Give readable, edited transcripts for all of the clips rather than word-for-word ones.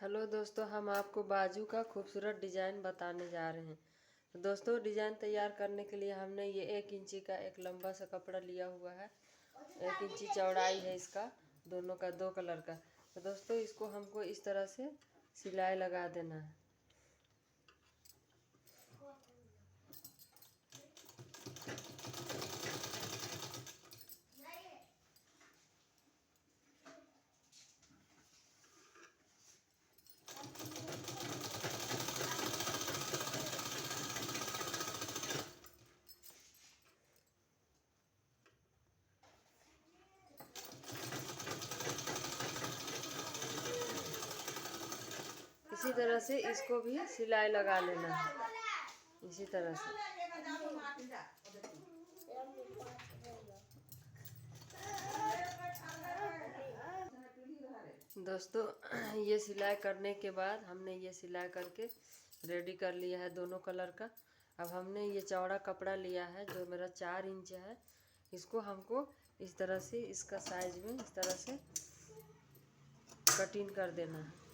Hello दोस्तों, हम आपको बाजू का खूबसूरत डिज़ाइन बताने जा रहे हैं। तो दोस्तों, डिज़ाइन तैयार करने के लिए हमने ये 1 इंची का एक लंबा सा कपड़ा लिया हुआ है। 1 इंची चौड़ाई है इसका, दोनों का 2 कलर का। तो दोस्तों, इसको हमको इस तरह से सिलाई लगा देना है। इसी तरह से इसको भी सिलाई लगा लेना है, इसी तरह से। दोस्तों, ये सिलाई करने के बाद हमने ये सिलाई करके रेडी कर लिया है दोनों कलर का। अब हमने ये चौड़ा कपड़ा लिया है जो मेरा 4 इंच है। इसको हमको इस तरह से इसका साइज में इस तरह से कटिंग कर देना है।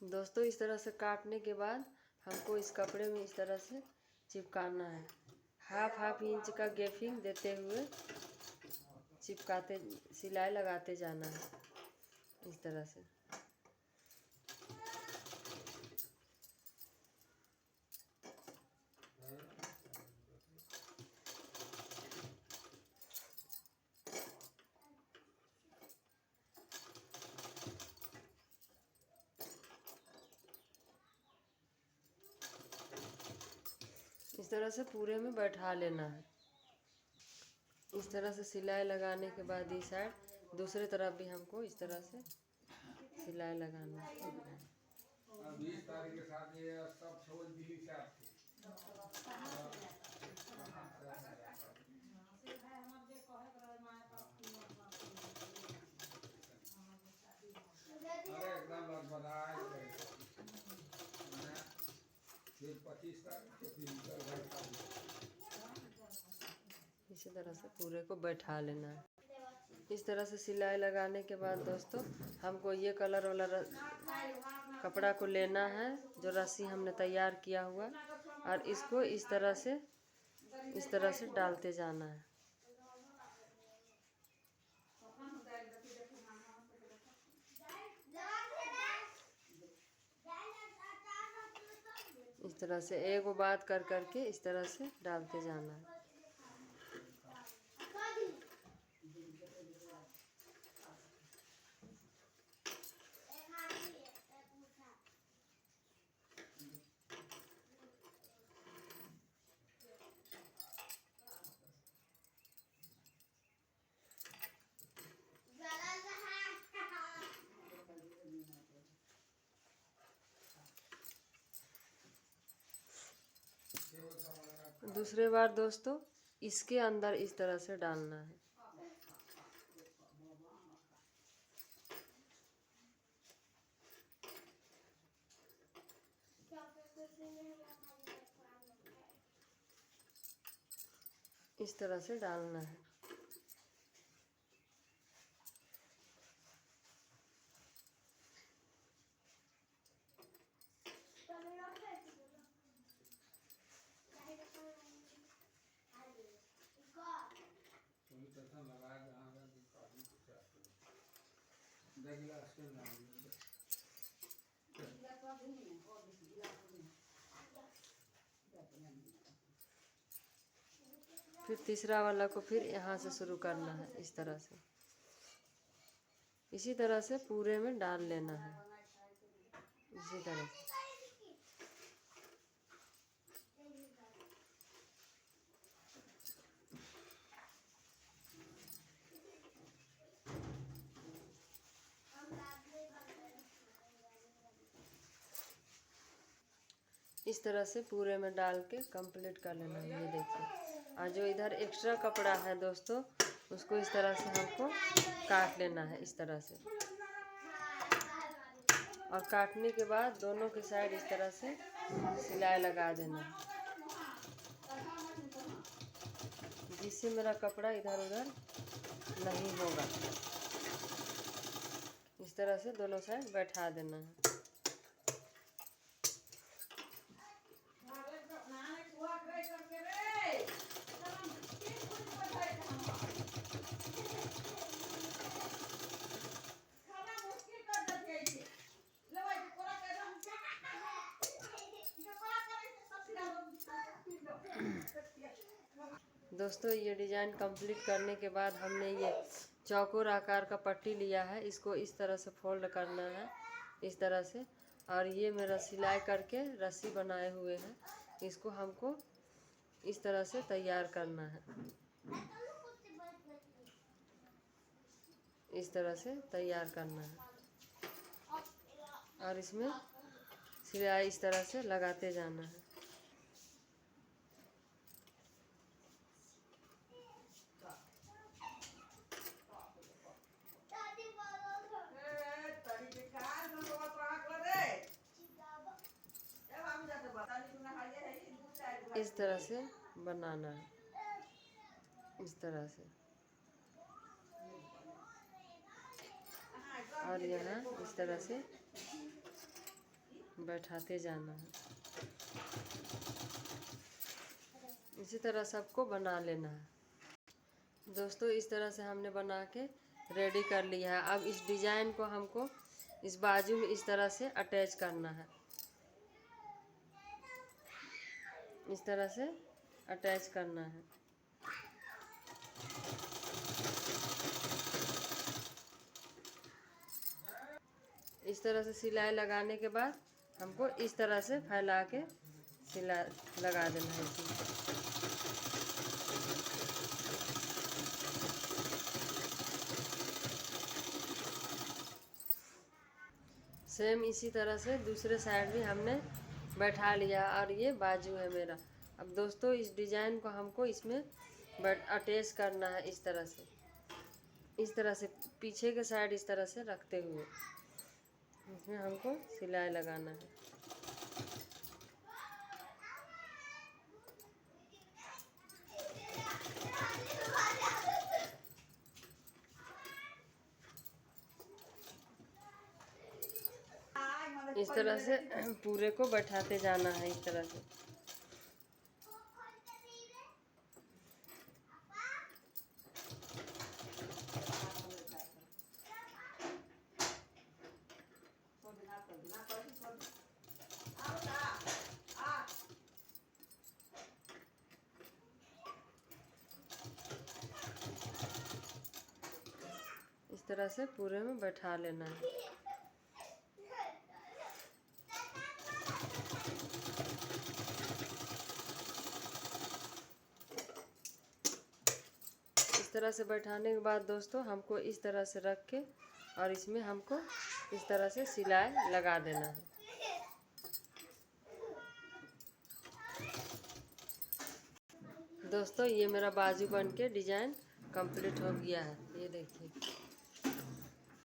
दोस्तों, इस तरह से काटने के बाद हमको इस कपड़े में इस तरह से चिपकाना है। हाफ इंच का गैपिंग देते हुए चिपकाते सिलाई लगाते जाना है इस तरह से। इस तरह से पूरे में बैठा लेना है। इस तरह से सिलाई लगाने के बाद इस साइड दूसरे तरफ भी हमको इस तरह से सिलाई लगाना है। इसी तरह से पूरे को बैठा लेना है। इस तरह से सिलाई लगाने के बाद दोस्तों, हमको ये कलर वाला कपड़ा को लेना है जो रस्सी हमने तैयार किया हुआ, और इसको इस तरह से डालते जाना है। इस तरह से एक बात कर करके इस तरह से डालते जाना है। दूसरे बार दोस्तों, इसके अंदर इस तरह से डालना है। इस तरह से डालना है। फिर तीसरा वाला को फिर यहाँ से शुरू करना है इस तरह से। इसी तरह से पूरे में डाल लेना है, इसी तरह से। इस तरह से पूरे में डाल के कंप्लीट कर लेना है। ये देखिए, और जो इधर एक्स्ट्रा कपड़ा है दोस्तों, उसको इस तरह से हमको काट लेना है इस तरह से। और काटने के बाद दोनों के साइड इस तरह से सिलाई लगा देना है, जिससे मेरा कपड़ा इधर उधर नहीं होगा। इस तरह से दोनों साइड बैठा देना है। दोस्तों ये डिज़ाइन कंप्लीट करने के बाद हमने ये चौकोर आकार का पट्टी लिया है, इसको इस तरह से फोल्ड करना है इस तरह से। और ये मेरा सिलाई करके रस्सी बनाए हुए हैं, इसको हमको इस तरह से तैयार करना है। इस तरह से तैयार करना है और इसमें सिलाई इस तरह से लगाते जाना है। इस तरह से बनाना है, इस तरह से। और यहाँ इस तरह से बैठाते जाना है। इसी तरह सबको बना लेना है। दोस्तों इस तरह से हमने बना के रेडी कर लिया है। अब इस डिज़ाइन को हमको इस बाजू में इस तरह से अटैच करना है, इस तरह से अटैच करना है। इस तरह से सिलाई लगाने के बाद हमको इस तरह से फैला के सिलाई लगा देना है इसमें। सेम इसी तरह से दूसरे साइड भी हमने बैठा लिया और ये बाजू है मेरा। अब दोस्तों इस डिज़ाइन को हमको इसमें अटैच करना है इस तरह से, इस तरह से पीछे के साइड इस तरह से रखते हुए इसमें हमको सिलाई लगाना है। इस तरह से पूरे को बैठाते जाना है इस तरह से। इस तरह से पूरे में बैठा लेना है। इस तरह से बैठाने के बाद दोस्तों हमको इस तरह से रख के और इसमें हमको इस तरह से सिलाई लगा देना है। दोस्तों ये मेरा बाजू बन के डिज़ाइन कंप्लीट हो गया है, ये देखिए।